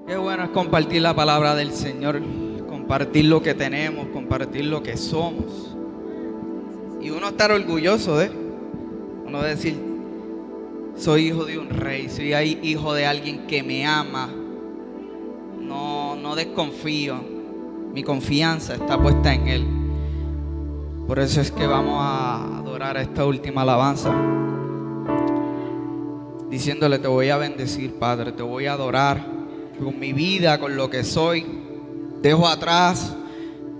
Qué bueno es compartir la palabra del Señor, compartir lo que tenemos, compartir lo que somos. Y uno estar orgulloso de, uno decir, soy hijo de un rey, soy hijo de alguien que me ama. No desconfío, mi confianza está puesta en Él. Por eso es que vamos a adorar esta última alabanza, diciéndole: te voy a bendecir, Padre, te voy a adorar con mi vida, con lo que soy. Dejo atrás,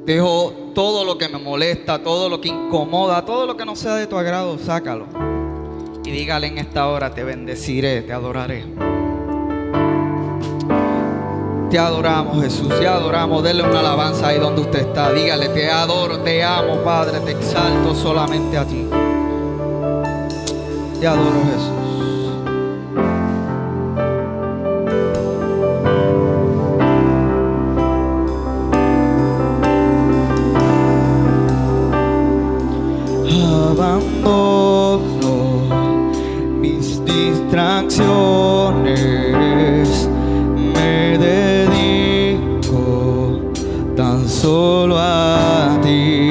dejo todo lo que me molesta, todo lo que incomoda, todo lo que no sea de tu agrado, sácalo. Y dígale en esta hora: te bendeciré, te adoraré. Te adoramos, Jesús, te adoramos. Denle una alabanza ahí donde usted está. Dígale: te adoro, te amo, Padre, te exalto solamente a ti. Te adoro, Jesús. Abandono mis distracciones, me dedico tan solo a ti.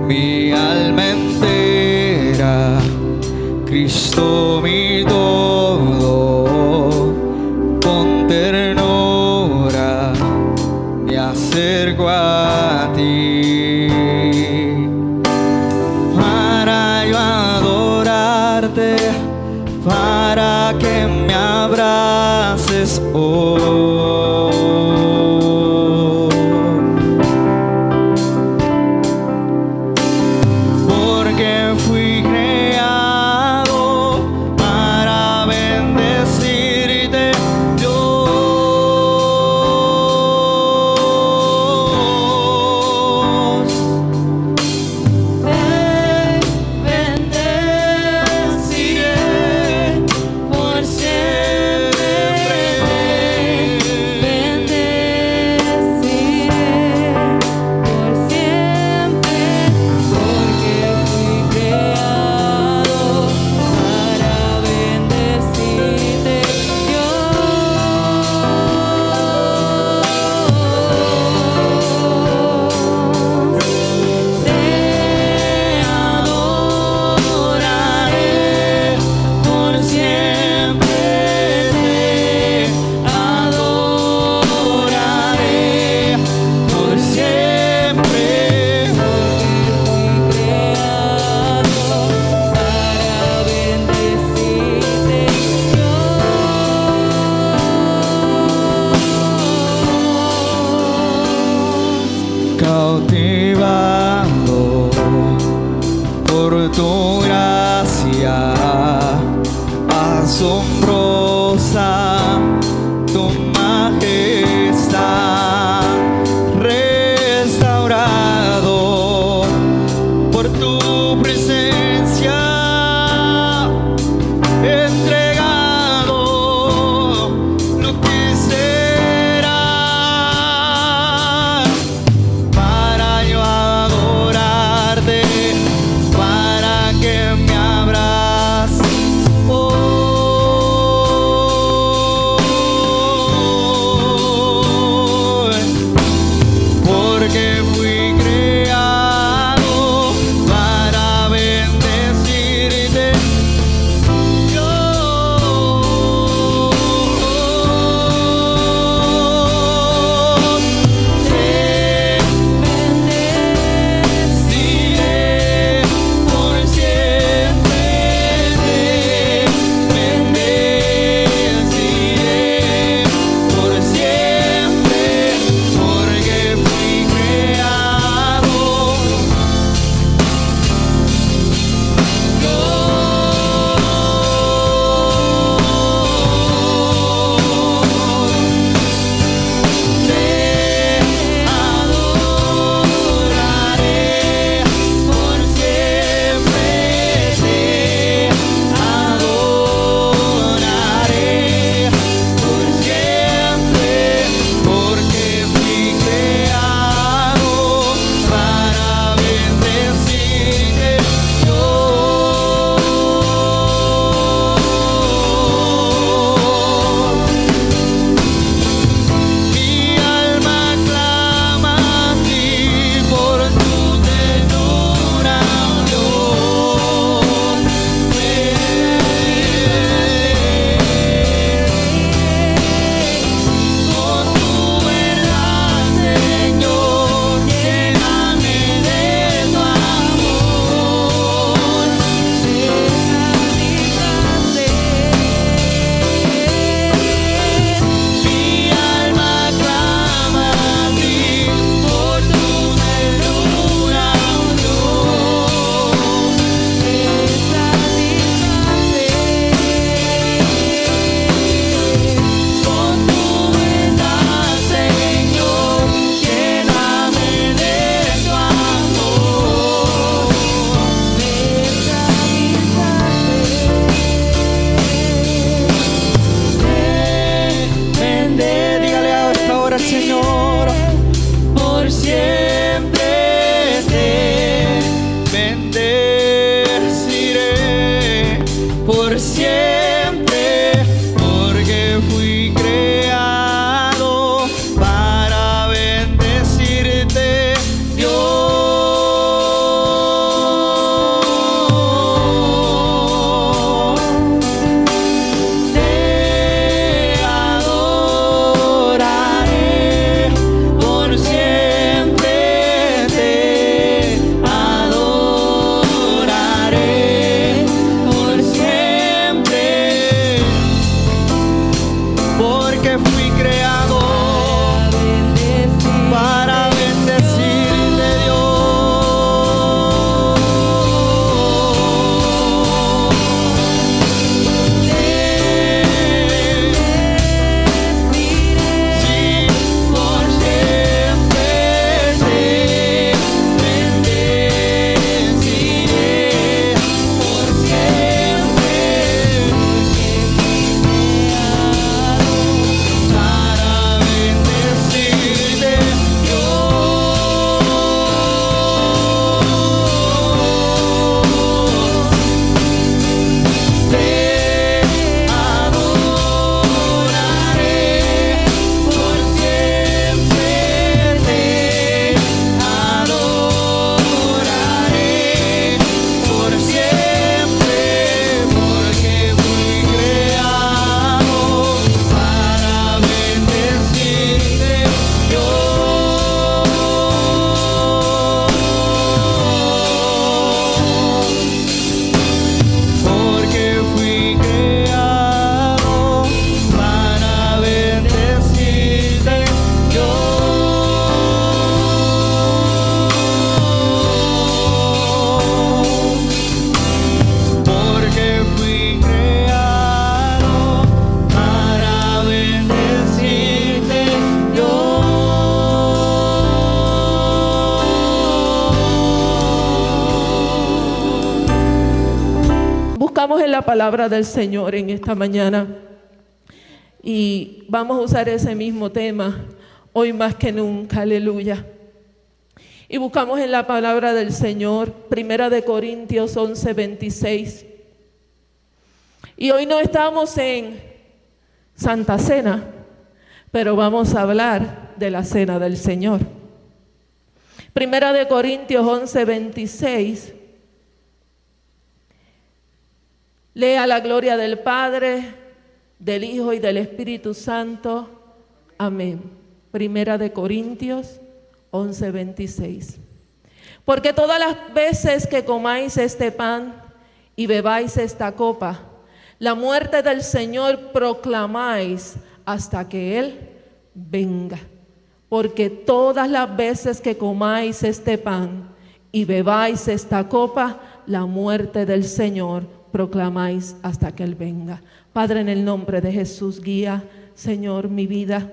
Mi alma entera, Cristo mi todo, con ternura me acerco a ti. Para que me abraces hoy. Porque fui creado para bendecirte, Dios. Cautivado por tu gracia asombrosa, tu majestad, restaurado por tu presencia, entregado lo que será. Para que me abraces, oh. la palabra del Señor en esta mañana. Y vamos a usar ese mismo tema hoy más que nunca, aleluya. Y buscamos en la palabra del Señor, 1 Corintios 11:26. Y hoy no estamos en Santa Cena, pero vamos a hablar de la Cena del Señor. 1 Corintios 11:26. Lea la gloria del Padre, del Hijo y del Espíritu Santo. Amén. 1 Corintios 11:26. Porque todas las veces que comáis este pan y bebáis esta copa, la muerte del Señor proclamáis hasta que Él venga. Porque todas las veces que comáis este pan y bebáis esta copa, la muerte del Señor proclamáis hasta que Él venga. Padre, en el nombre de Jesús, guía, Señor, mi vida.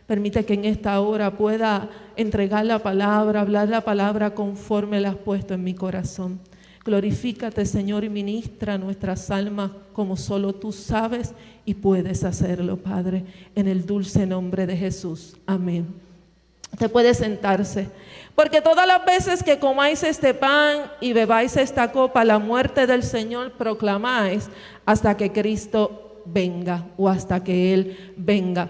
Permite que en esta hora pueda entregar la palabra, hablar la palabra conforme la has puesto en mi corazón. Glorifícate, Señor, y ministra nuestras almas como solo tú sabes y puedes hacerlo, Padre, en el dulce nombre de Jesús. Amén. Usted puede sentarse. Porque todas las veces que comáis este pan y bebáis esta copa, la muerte del Señor proclamáis hasta que Cristo venga o hasta que Él venga.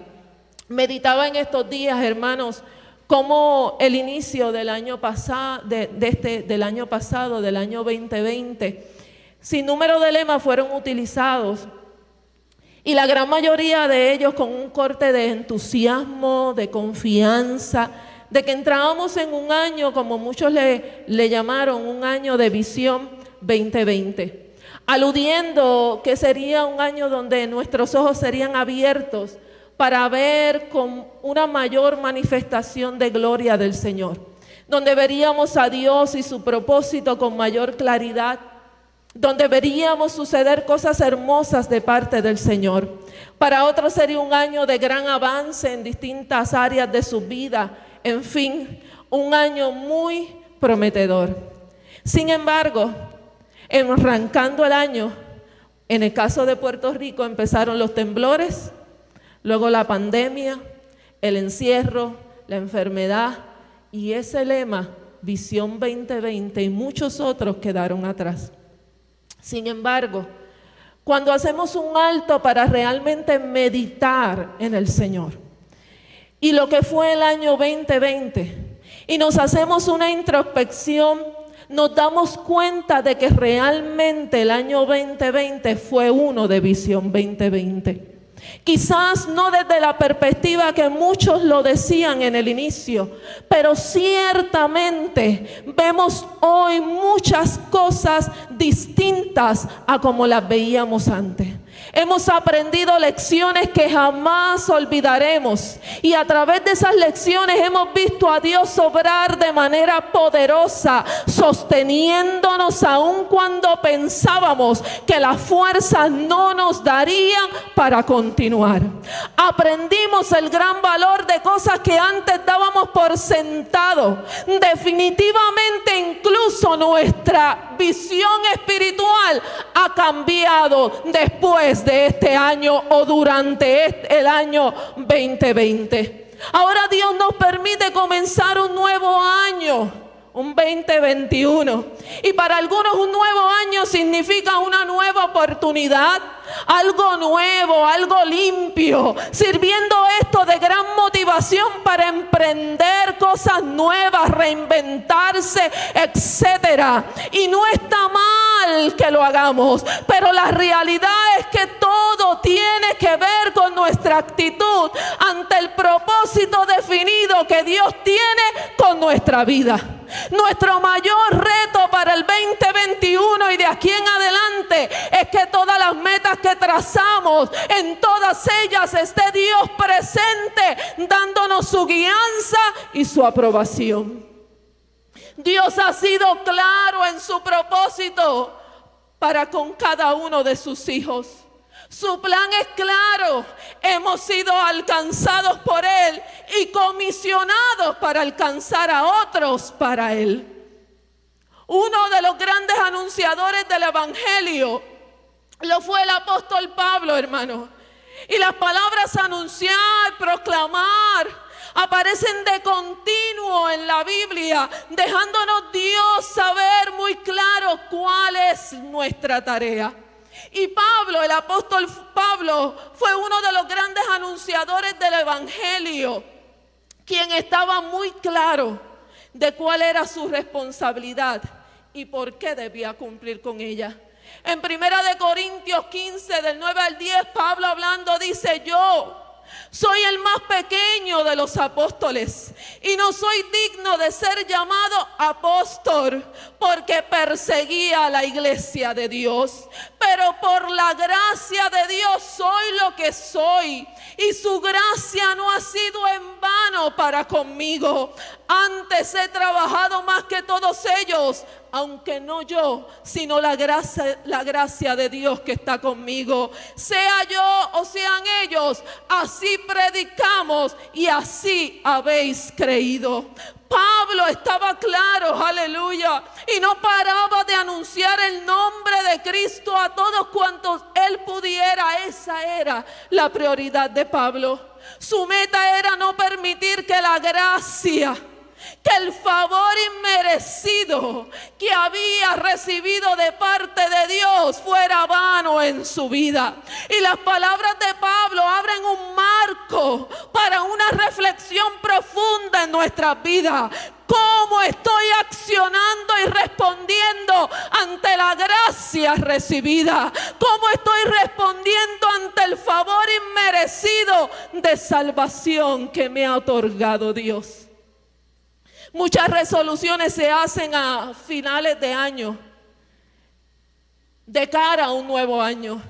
Meditaba en estos días, hermanos, cómo el inicio del año pasado, del año 2020, sin número de lemas fueron utilizados. Y la gran mayoría de ellos con un corte de entusiasmo, de confianza, de que entrábamos en un año, como muchos le llamaron, un año de visión 2020, aludiendo que sería un año donde nuestros ojos serían abiertos para ver con una mayor manifestación de gloria del Señor, donde veríamos a Dios y su propósito con mayor claridad, donde veríamos suceder cosas hermosas de parte del Señor. Para otros sería un año de gran avance en distintas áreas de su vida. En fin, un año muy prometedor. Sin embargo, arrancando el año, en el caso de Puerto Rico empezaron los temblores, luego la pandemia, el encierro, la enfermedad y ese lema, Visión 2020 y muchos otros quedaron atrás. Sin embargo, cuando hacemos un alto para realmente meditar en el Señor y lo que fue el año 2020 y nos hacemos una introspección, nos damos cuenta de que realmente el año 2020 fue uno de Visión 2020. Quizás no desde la perspectiva que muchos lo decían en el inicio, pero ciertamente vemos hoy muchas cosas distintas a como las veíamos antes. Hemos aprendido lecciones que jamás olvidaremos y a través de esas lecciones hemos visto a Dios obrar de manera poderosa, sosteniéndonos aun cuando pensábamos que las fuerzas no nos darían para continuar. Aprendimos el gran valor de cosas que antes dábamos por sentado. Definitivamente incluso nuestra visión espiritual ha cambiado después de este año o durante el año 2020. Ahora Dios nos permite comenzar un nuevo año, un 2021. Y para algunos un nuevo año significa una nueva oportunidad, algo nuevo, algo limpio, sirviendo esto de gran motivación para emprender cosas nuevas, reinventarse, etcétera. Y no está mal que lo hagamos, pero la realidad es que todo tiene que ver con nuestra actitud ante el propósito definido que Dios tiene con nuestra vida. Nuestro mayor reto para el 2021 y de aquí en adelante es que todas las metas que trazamos, en todas ellas esté Dios presente, dándonos su guianza y su aprobación. Dios ha sido claro en su propósito para con cada uno de sus hijos. Su plan es claro. Hemos sido alcanzados por Él y comisionados para alcanzar a otros para Él. Uno de los grandes anunciadores del Evangelio lo fue el apóstol Pablo, hermano. Y las palabras anunciar, proclamar, aparecen de continuo en la Biblia, dejándonos Dios saber muy claro cuál es nuestra tarea. Y Pablo, el apóstol Pablo, fue uno de los grandes anunciadores del Evangelio, quien estaba muy claro de cuál era su responsabilidad y por qué debía cumplir con ella. En 1 Corintios 15, del 9 al 10, Pablo hablando dice: yo soy el más pequeño de los apóstoles y no soy digno de ser llamado apóstol, porque perseguía a la iglesia de Dios. Pero por la gracia de Dios soy lo que soy, y su gracia no ha sido en vano para conmigo. Antes he trabajado más que todos ellos, aunque no yo, sino la gracia de Dios que está conmigo. Sea yo o sean ellos, así predicamos y así habéis creído. Pablo estaba claro, aleluya, y no paraba de anunciar el nombre de Cristo a todos cuantos él pudiera. Esa era la prioridad de Pablo. Su meta era no permitir que la gracia, que el favor inmerecido que había recibido de parte de Dios fuera vano en su vida. Y las palabras de Pablo abren un marco para una reflexión profunda en nuestras vidas. ¿Cómo estoy accionando y respondiendo ante la gracia recibida? ¿Cómo estoy respondiendo ante el favor inmerecido de salvación que me ha otorgado Dios? Muchas resoluciones se hacen a finales de año, de cara a un nuevo año.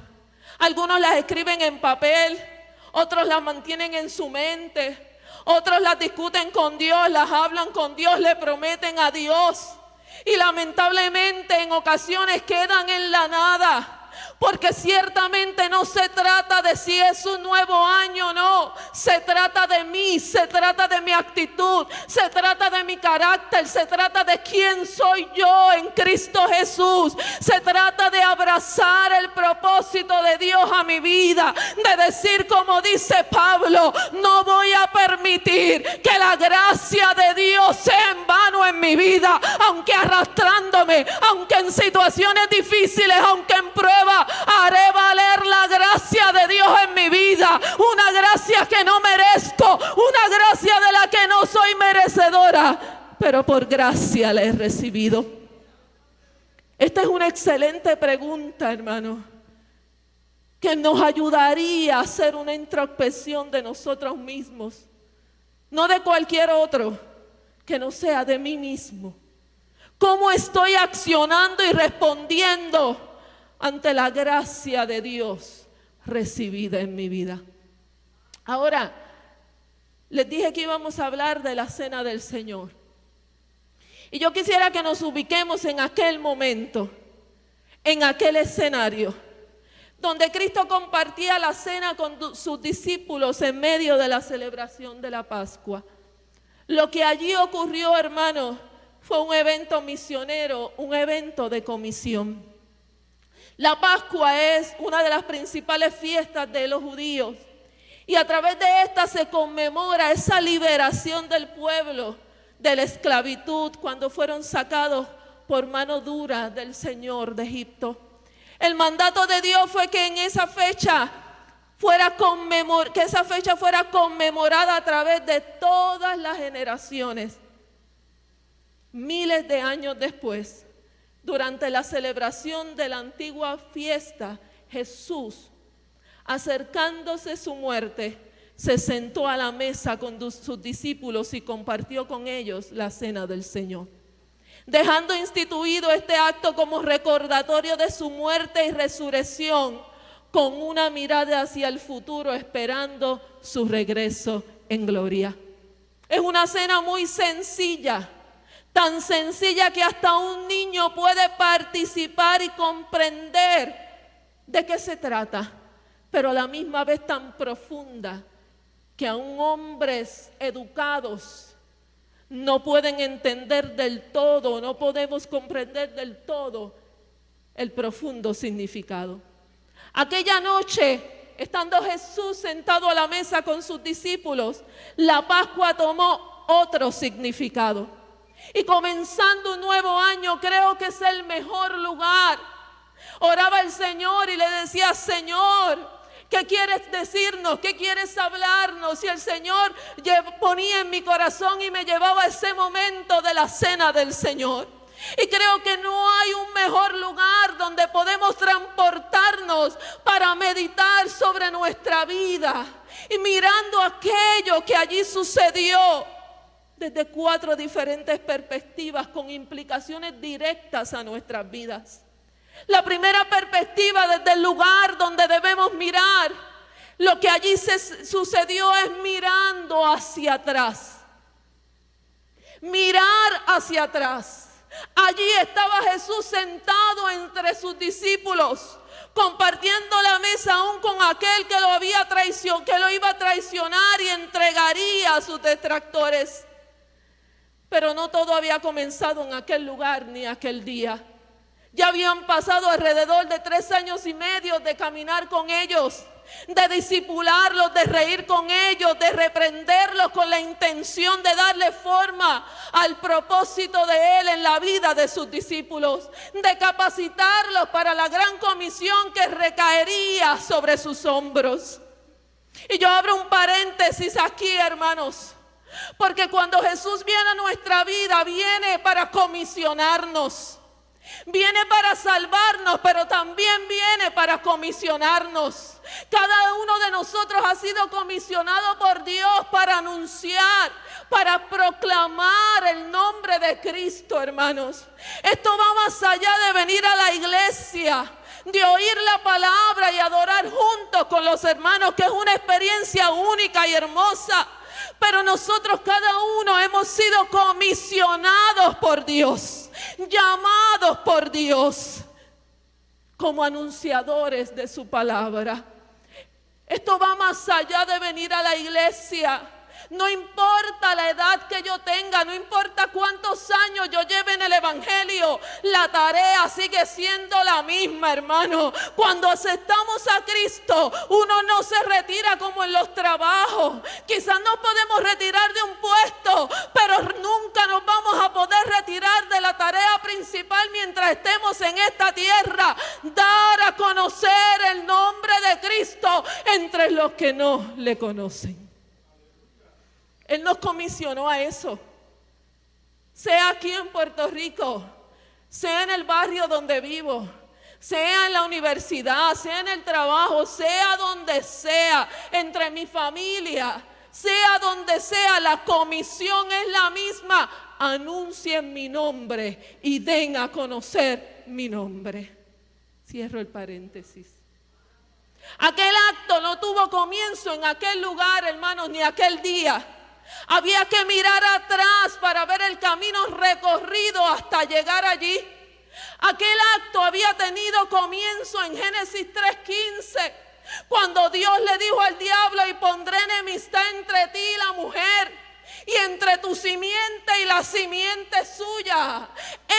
Algunos las escriben en papel, otros las mantienen en su mente, otros las discuten con Dios, las hablan con Dios, le prometen a Dios. Y lamentablemente en ocasiones quedan en la nada. Porque ciertamente no se trata de si es un nuevo año, no. Se trata de mí, se trata de mi actitud, se trata de mi carácter, se trata de quién soy yo en Cristo Jesús. Se trata de abrazar el propósito de Dios a mi vida, de decir como dice Pablo: no voy a permitir que la gracia de Dios sea en vano en mi vida, aunque arrastrándome, aunque en situaciones difíciles, aunque en pruebas, haré valer la gracia de Dios en mi vida. Una gracia que no merezco, una gracia de la que no soy merecedora, pero por gracia la he recibido. Esta es una excelente pregunta, hermano, que nos ayudaría a hacer una introspección de nosotros mismos, no de cualquier otro, que no sea de mí mismo. ¿Cómo estoy accionando y respondiendo ante la gracia de Dios recibida en mi vida? Ahora, les dije que íbamos a hablar de la cena del Señor. Y yo quisiera que nos ubiquemos en aquel momento, en aquel escenario, donde Cristo compartía la cena con sus discípulos en medio de la celebración de la Pascua. Lo que allí ocurrió, hermanos, fue un evento misionero, un evento de comisión. La Pascua es una de las principales fiestas de los judíos y a través de esta se conmemora esa liberación del pueblo de la esclavitud cuando fueron sacados por mano dura del Señor de Egipto. El mandato de Dios fue que en esa fecha fuera conmemorada a través de todas las generaciones. Miles de años después, durante la celebración de la antigua fiesta, Jesús, acercándose su muerte, se sentó a la mesa con sus discípulos y compartió con ellos la cena del Señor, dejando instituido este acto como recordatorio de su muerte y resurrección, con una mirada hacia el futuro, esperando su regreso en gloria. Es una cena muy sencilla, tan sencilla que hasta un niño puede participar y comprender de qué se trata, pero a la misma vez tan profunda que aún hombres educados no pueden entender del todo, no podemos comprender del todo el profundo significado. Aquella noche, estando Jesús sentado a la mesa con sus discípulos, la Pascua tomó otro significado. Y comenzando un nuevo año, creo que es el mejor lugar. Oraba al Señor y le decía: Señor, ¿qué quieres decirnos? ¿Qué quieres hablarnos? Y el Señor ponía en mi corazón y me llevaba a ese momento de la cena del Señor. Y creo que no hay un mejor lugar donde podemos transportarnos para meditar sobre nuestra vida y mirando aquello que allí sucedió desde 4 diferentes perspectivas con implicaciones directas a nuestras vidas. La primera perspectiva, desde el lugar donde debemos mirar, lo que allí sucedió es mirando hacia atrás. Mirar hacia atrás. Allí estaba Jesús sentado entre sus discípulos, compartiendo la mesa aún con aquel que lo iba a traicionar y entregaría a sus detractores. Pero no todo había comenzado en aquel lugar ni aquel día. Ya habían pasado alrededor de 3 años y medio de caminar con ellos, de discipularlos, de reír con ellos, de reprenderlos con la intención de darle forma al propósito de Él en la vida de sus discípulos, de capacitarlos para la gran comisión que recaería sobre sus hombros. Y yo abro un paréntesis aquí, hermanos, porque cuando Jesús viene a nuestra vida, viene para comisionarnos. Viene para salvarnos, pero también viene para comisionarnos. Cada uno de nosotros ha sido comisionado por Dios para anunciar, para proclamar el nombre de Cristo, hermanos. Esto va más allá de venir a la iglesia, de oír la palabra y adorar juntos con los hermanos, que es una experiencia única y hermosa. Pero nosotros, cada uno, hemos sido comisionados por Dios, llamados por Dios como anunciadores de su palabra. Esto va más allá de venir a la iglesia. No importa la edad que yo tenga, no importa cuántos años yo lleve en el evangelio, la tarea sigue siendo la misma, hermano. Cuando aceptamos a Cristo, uno no se retira como en los trabajos. Quizás nos podemos retirar de un puesto, pero nunca nos vamos a poder retirar de la tarea principal mientras estemos en esta tierra: dar a conocer el nombre de Cristo entre los que no le conocen. Él nos comisionó a eso, sea aquí en Puerto Rico, sea en el barrio donde vivo, sea en la universidad, sea en el trabajo, sea donde sea, entre mi familia, sea donde sea, la comisión es la misma: anuncien mi nombre y den a conocer mi nombre. Cierro el paréntesis. Aquel acto no tuvo comienzo en aquel lugar, hermanos, ni aquel día. Había que mirar atrás para ver el camino recorrido hasta llegar allí. Aquel acto había tenido comienzo en Génesis 3:15, cuando Dios le dijo al diablo: y pondré enemistad entre ti y la mujer, y entre tu simiente y la simiente suya.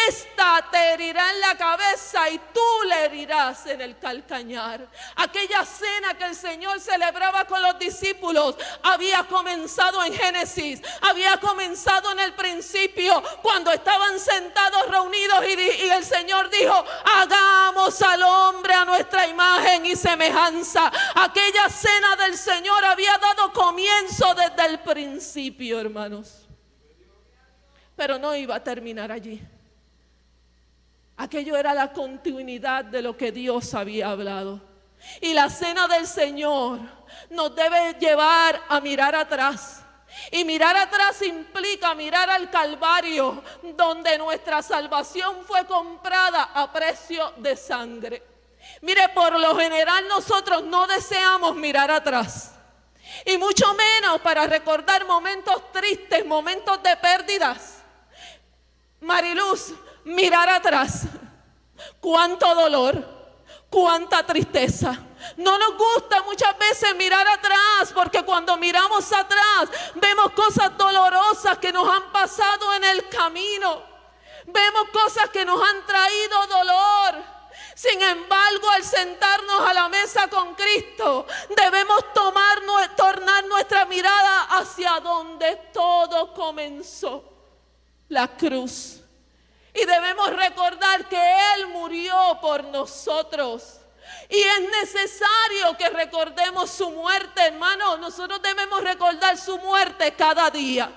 Esta te herirá en la cabeza y tú le herirás en el calcañar. Aquella cena que el Señor celebraba con los discípulos había comenzado en Génesis, había comenzado en el principio, cuando estaban sentados reunidos y el Señor dijo: hagamos al hombre a nuestra imagen y semejanza. Aquella cena del Señor había dado comienzo desde el principio, hermanos, pero no iba a terminar allí. Aquello era la continuidad de lo que Dios había hablado. Y la cena del Señor nos debe llevar a mirar atrás. Y mirar atrás implica mirar al Calvario, donde nuestra salvación fue comprada a precio de sangre. Mire, por lo general nosotros no deseamos mirar atrás, y mucho menos para recordar momentos tristes, momentos de pérdidas. Mariluz, mirar atrás, cuánto dolor, cuánta tristeza. No nos gusta muchas veces mirar atrás, porque cuando miramos atrás vemos cosas dolorosas que nos han pasado en el camino. Vemos cosas que nos han traído dolor. Sin embargo, al sentarnos a la mesa con Cristo, debemos tornar nuestra mirada hacia donde todo comenzó, la cruz. Y debemos recordar que Él murió por nosotros. Y es necesario que recordemos su muerte, hermanos. Nosotros debemos recordar su muerte cada día.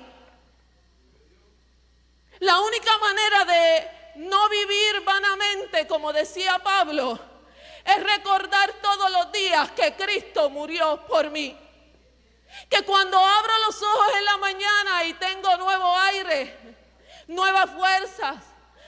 La única manera de no vivir vanamente, como decía Pablo, es recordar todos los días que Cristo murió por mí. Que cuando abro los ojos en la mañana y tengo nuevo aire, nuevas fuerzas,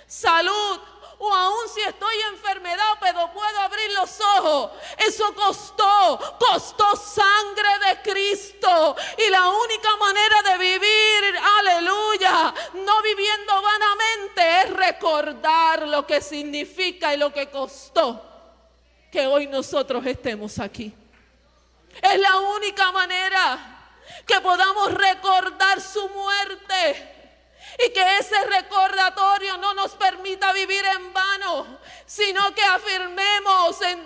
salud, o aún si estoy enfermedad, pero puedo abrir los ojos. Eso costó sangre de Cristo. Y la única manera de vivir, aleluya, no viviendo vanamente, es recordar lo que significa y lo que costó que hoy nosotros estemos aquí. Es la única manera que podamos recordar su muerte. Y que ese recordatorio no nos permita vivir en vano, sino que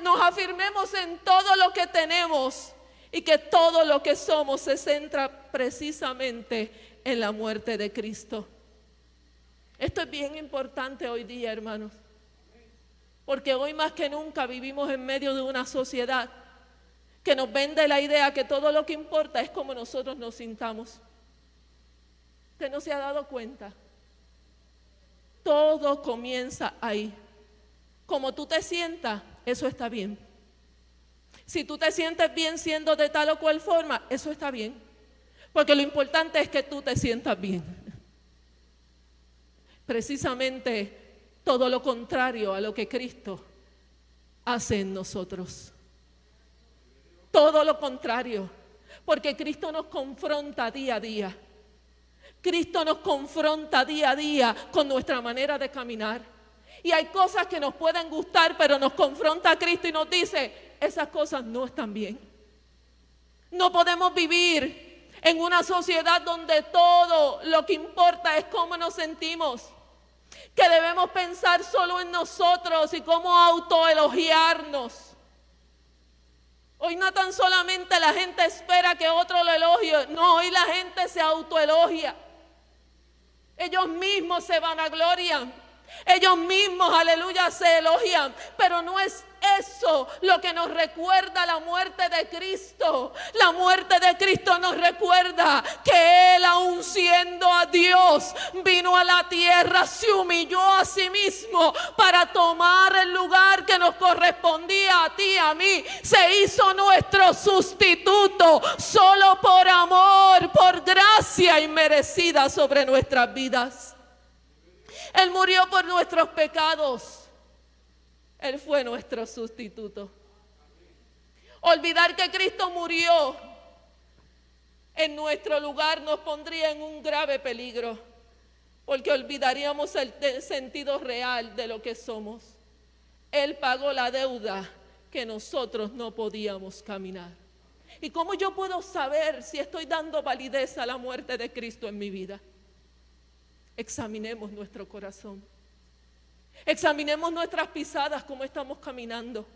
nos afirmemos en todo lo que tenemos y que todo lo que somos se centra precisamente en la muerte de Cristo. Esto es bien importante hoy día, hermanos, porque hoy más que nunca vivimos en medio de una sociedad que nos vende la idea que todo lo que importa es cómo nosotros nos sintamos. Usted no se ha dado cuenta. Todo comienza ahí. Como tú te sientas, eso está bien. Si tú te sientes bien siendo de tal o cual forma, eso está bien. Porque lo importante es que tú te sientas bien. Precisamente todo lo contrario a lo que Cristo hace en nosotros. Todo lo contrario. Porque Cristo nos confronta día a día. Cristo nos confronta día a día con nuestra manera de caminar. Y hay cosas que nos pueden gustar, pero nos confronta a Cristo y nos dice, esas cosas no están bien. No podemos vivir en una sociedad donde todo lo que importa es cómo nos sentimos. Que debemos pensar solo en nosotros y cómo autoelogiarnos. Hoy no tan solamente la gente espera que otro lo elogie, no, hoy la gente se autoelogia. Ellos mismos se vanaglorian, ellos mismos, aleluya, se elogian, pero no es eso lo que nos recuerda la muerte de Cristo. La muerte de Cristo nos recuerda que Él, aun siendo a Dios, vino a la tierra, se humilló a sí mismo para tomar el lugar que nos correspondía a ti, a mí. Se hizo nuestro sustituto solo por amor, por gracia inmerecida sobre nuestras vidas. Él murió por nuestros pecados. Él fue nuestro sustituto. Olvidar que Cristo murió en nuestro lugar nos pondría en un grave peligro, porque olvidaríamos el sentido real de lo que somos. Él pagó la deuda que nosotros no podíamos caminar. ¿Y cómo yo puedo saber si estoy dando validez a la muerte de Cristo en mi vida? Examinemos nuestro corazón. Examinemos nuestras pisadas, cómo estamos caminando.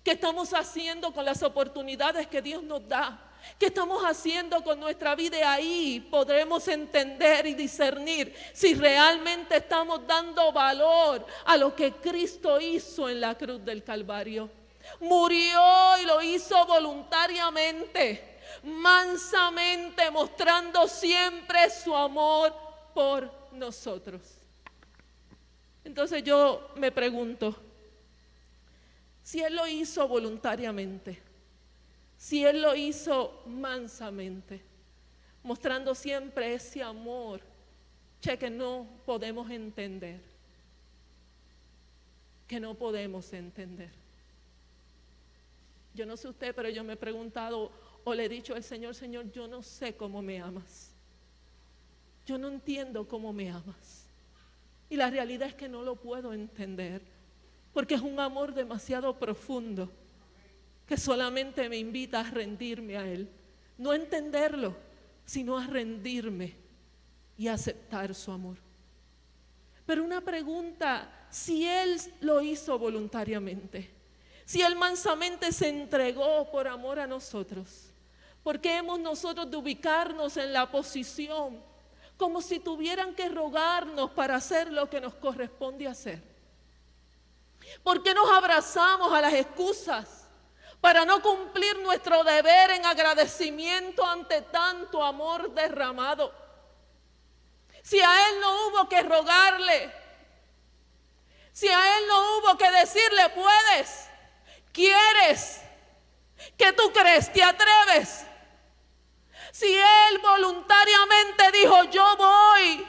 ¿Qué estamos haciendo con las oportunidades que Dios nos da? ¿Qué estamos haciendo con nuestra vida? Y ahí podremos entender y discernir si realmente estamos dando valor a lo que Cristo hizo en la cruz del Calvario. Murió y lo hizo voluntariamente, mansamente, mostrando siempre su amor por nosotros. Entonces yo me pregunto, si Él lo hizo voluntariamente, si Él lo hizo mansamente, mostrando siempre ese amor, que no podemos entender, que no podemos entender. Yo no sé usted, pero yo me he preguntado o le he dicho al Señor, Señor, yo no sé cómo me amas. Yo no entiendo cómo me amas. Y la realidad es que no lo puedo entender, porque es un amor demasiado profundo que solamente me invita a rendirme a Él. No a entenderlo, sino a rendirme y a aceptar su amor. Pero una pregunta si Él lo hizo voluntariamente, si Él mansamente se entregó por amor a nosotros, ¿por qué hemos nosotros de ubicarnos en la posición como si tuvieran que rogarnos para hacer lo que nos corresponde hacer? ¿Por qué nos abrazamos a las excusas para no cumplir nuestro deber en agradecimiento ante tanto amor derramado? Si a Él no hubo que rogarle, si a Él no hubo que decirle, puedes, quieres, ¿qué tú crees? ¿Te atreves? Si Él voluntariamente dijo, yo voy,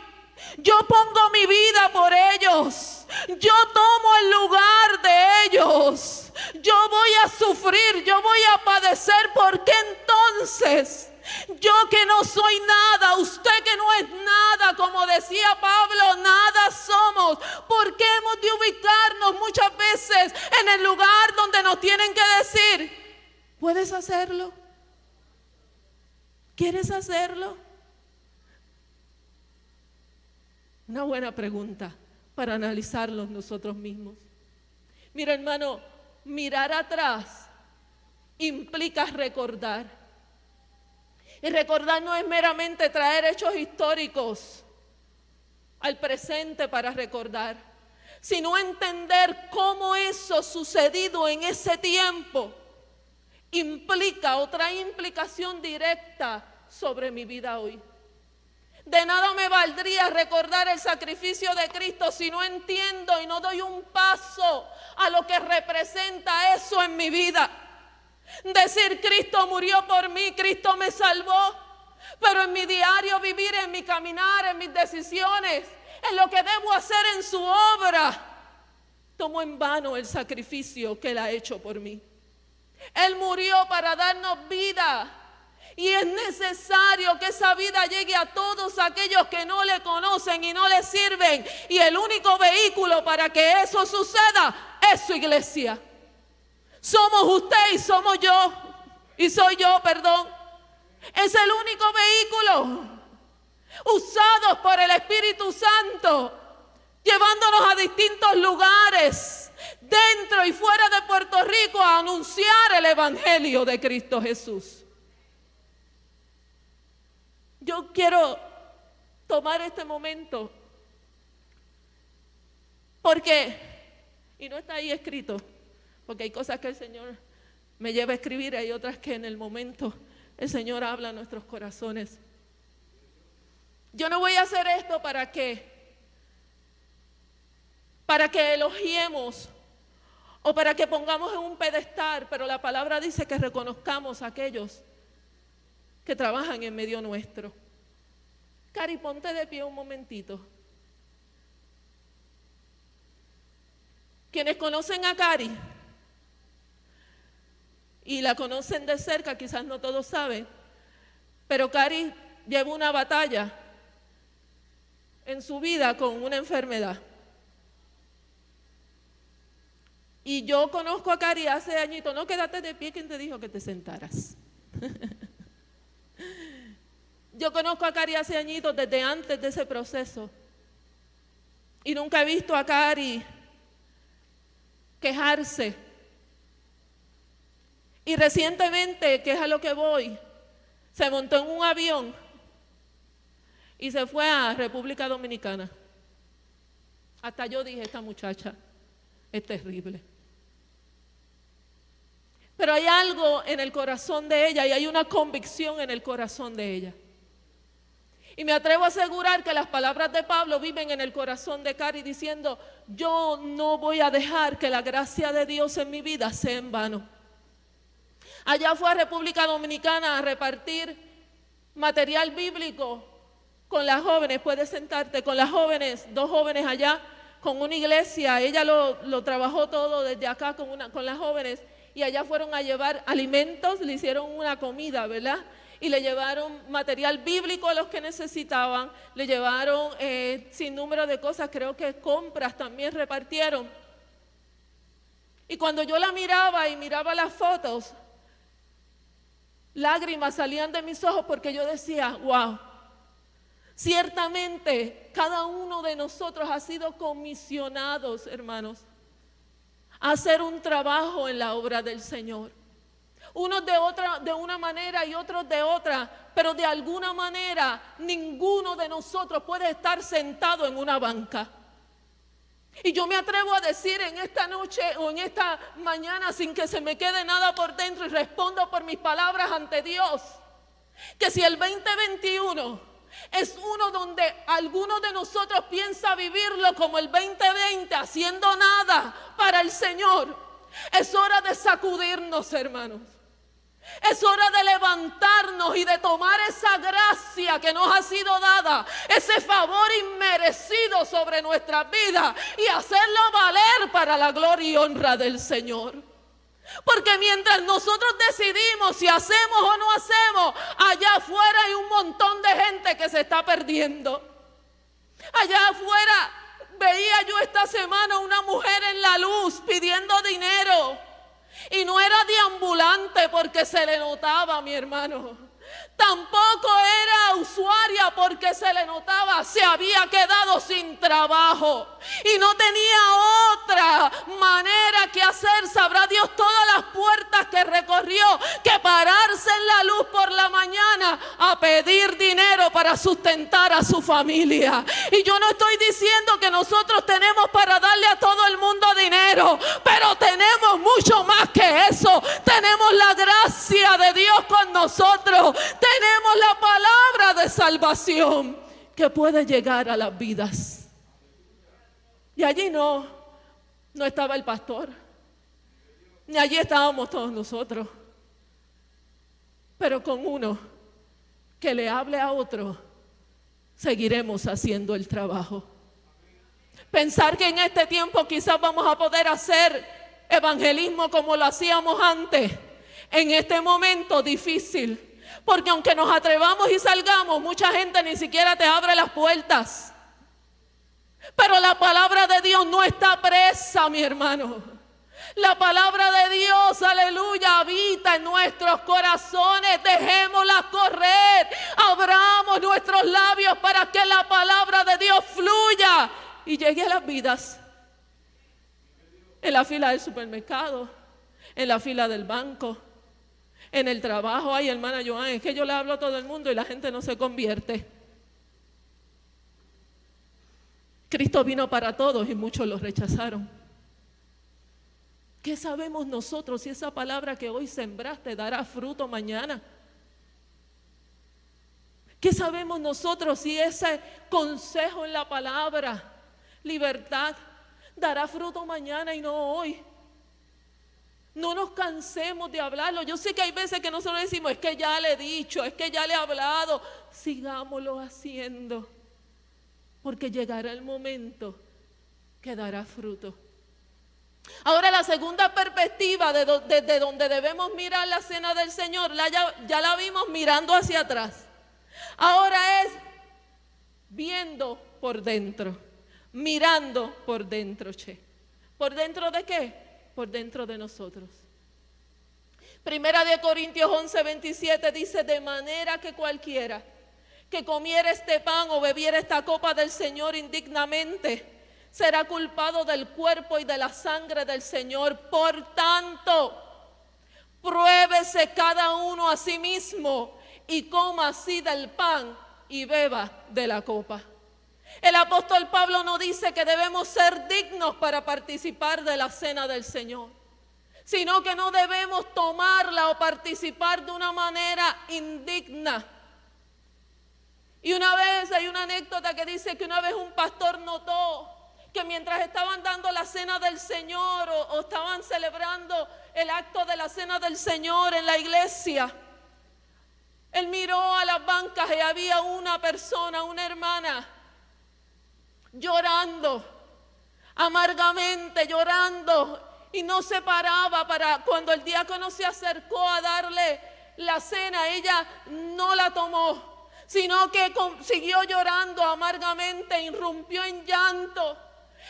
yo pongo mi vida por ellos, yo tomo el lugar de ellos, yo voy a sufrir, yo voy a padecer, ¿por qué entonces yo que no soy nada, usted que no es nada, como decía Pablo, nada somos? ¿Por qué hemos de ubicarnos muchas veces en el lugar donde nos tienen que decir, ¿puedes hacerlo? ¿Quieres hacerlo? Una buena pregunta para analizarlos nosotros mismos. Mira, hermano, mirar atrás implica recordar. Y recordar no es meramente traer hechos históricos al presente para recordar, sino entender cómo eso sucedido en ese tiempo implica o trae implicación directa sobre mi vida hoy. De nada me valdría recordar el sacrificio de Cristo si no entiendo y no doy un paso a lo que representa eso en mi vida. Decir, Cristo murió por mí, Cristo me salvó, pero en mi diario vivir, en mi caminar, en mis decisiones, en lo que debo hacer en su obra, tomo en vano el sacrificio que Él ha hecho por mí. Él murió para darnos vida. Y es necesario que esa vida llegue a todos aquellos que no le conocen y no le sirven. Y el único vehículo para que eso suceda es su iglesia. Somos usted y somos yo. Y soy yo, perdón. Es el único vehículo usados por el Espíritu Santo, llevándonos a distintos lugares, dentro y fuera de Puerto Rico, a anunciar el Evangelio de Cristo Jesús. Yo quiero tomar este momento porque, y no está ahí escrito, porque hay cosas que el Señor me lleva a escribir, hay otras que en el momento el Señor habla a nuestros corazones. Yo no voy a hacer esto para que elogiemos o para que pongamos en un pedestal, pero la palabra dice que reconozcamos a aquellos que trabajan en medio nuestro. Cari, ponte de pie un momentito. Quienes conocen a Cari y la conocen de cerca, quizás no todos saben, pero Cari lleva una batalla en su vida con una enfermedad. Y yo conozco a Cari hace añitos. No, quédate de pie, ¿quién te dijo que te sentaras? Yo conozco a Cari hace añitos, desde antes de ese proceso, y nunca he visto a Cari quejarse. Y recientemente, que es a lo que voy, se montó en un avión y se fue a República Dominicana. Hasta yo dije, esta muchacha es terrible. Pero hay algo en el corazón de ella y hay una convicción en el corazón de ella. Y me atrevo a asegurar que las palabras de Pablo viven en el corazón de Cari, diciendo, yo no voy a dejar que la gracia de Dios en mi vida sea en vano. Allá fue a República Dominicana a repartir material bíblico con las jóvenes. Puedes sentarte con las jóvenes, 2 jóvenes allá, con una iglesia. Ella lo trabajó todo desde acá con las jóvenes. Y allá fueron a llevar alimentos, le hicieron una comida, ¿verdad? Y le llevaron material bíblico a los que necesitaban, le llevaron sin número de cosas, creo que compras también repartieron. Y cuando yo la miraba y miraba las fotos, lágrimas salían de mis ojos porque yo decía, wow, Ciertamente, cada uno de nosotros ha sido comisionados, hermanos, a hacer un trabajo en la obra del Señor. Unos de una manera y otros de otra, pero de alguna manera ninguno de nosotros puede estar sentado en una banca. Y yo me atrevo a decir en esta noche o en esta mañana, sin que se me quede nada por dentro, y respondo por mis palabras ante Dios, que si el 2021 es uno donde alguno de nosotros piensa vivirlo como el 2020, haciendo nada para el Señor, es hora de sacudirnos, hermanos. Es hora de levantarnos y de tomar esa gracia que nos ha sido dada, ese favor inmerecido sobre nuestras vidas, y hacerlo valer para la gloria y honra del Señor. Porque mientras nosotros decidimos si hacemos o no hacemos, allá afuera hay un montón de gente que se está perdiendo. Allá afuera veía yo esta semana una mujer en la luz pidiendo dinero. Y no era deambulante porque se le notaba, mi hermano. Tampoco era usuaria porque se le notaba, se había quedado sin trabajo y no tenía otra manera que hacer. Sabrá Dios todas las puertas que recorrió, que pararse en la luz por la mañana a pedir dinero para sustentar a su familia. Y yo no estoy diciendo que nosotros tenemos para darle a todo el mundo dinero, pero tenemos mucho más que eso. Tenemos la gracia de Dios con nosotros. Tenemos la palabra de salvación que puede llegar a las vidas. Y allí no estaba el pastor, ni allí estábamos todos nosotros. Pero con uno que le hable a otro, seguiremos haciendo el trabajo. Pensar que en este tiempo quizás vamos a poder hacer evangelismo como lo hacíamos antes, en este momento difícil. Porque aunque nos atrevamos y salgamos, mucha gente ni siquiera te abre las puertas. Pero la palabra de Dios no está presa, mi hermano. La palabra de Dios, aleluya, habita en nuestros corazones. Dejémosla correr. Abramos nuestros labios para que la palabra de Dios fluya y llegue a las vidas. En la fila del supermercado, en la fila del banco, en el trabajo. Ay, hermana Joan, es que yo le hablo a todo el mundo y la gente no se convierte. Cristo vino para todos y muchos lo rechazaron. ¿Qué sabemos nosotros si esa palabra que hoy sembraste dará fruto mañana? ¿Qué sabemos nosotros si ese consejo en la palabra, libertad, dará fruto mañana y no hoy? No nos cansemos de hablarlo. Yo sé que hay veces que nosotros decimos, es que ya le he dicho, es que ya le he hablado. Sigámoslo haciendo, porque llegará el momento que dará fruto. Ahora, la segunda perspectiva desde donde debemos mirar la cena del Señor, ya la vimos mirando hacia atrás. Ahora es viendo por dentro, mirando por dentro, ¿Por dentro de qué? Por dentro de nosotros. Primera de Corintios 11:27 dice: de manera que cualquiera que comiera este pan o bebiera esta copa del Señor indignamente será culpado del cuerpo y de la sangre del Señor. Por tanto, pruébese cada uno a sí mismo y coma así del pan y beba de la copa. El apóstol Pablo nos dice que debemos ser dignos para participar de la cena del Señor, sino que no debemos tomarla o participar de una manera indigna. Y una vez hay una anécdota que dice que una vez un pastor notó que mientras estaban dando la cena del Señor o estaban celebrando el acto de la cena del Señor en la iglesia, él miró a las bancas y había una persona, una hermana, llorando, amargamente llorando, y no se paraba para cuando el diácono se acercó a darle la cena, ella no la tomó, sino que siguió llorando amargamente, irrumpió en llanto.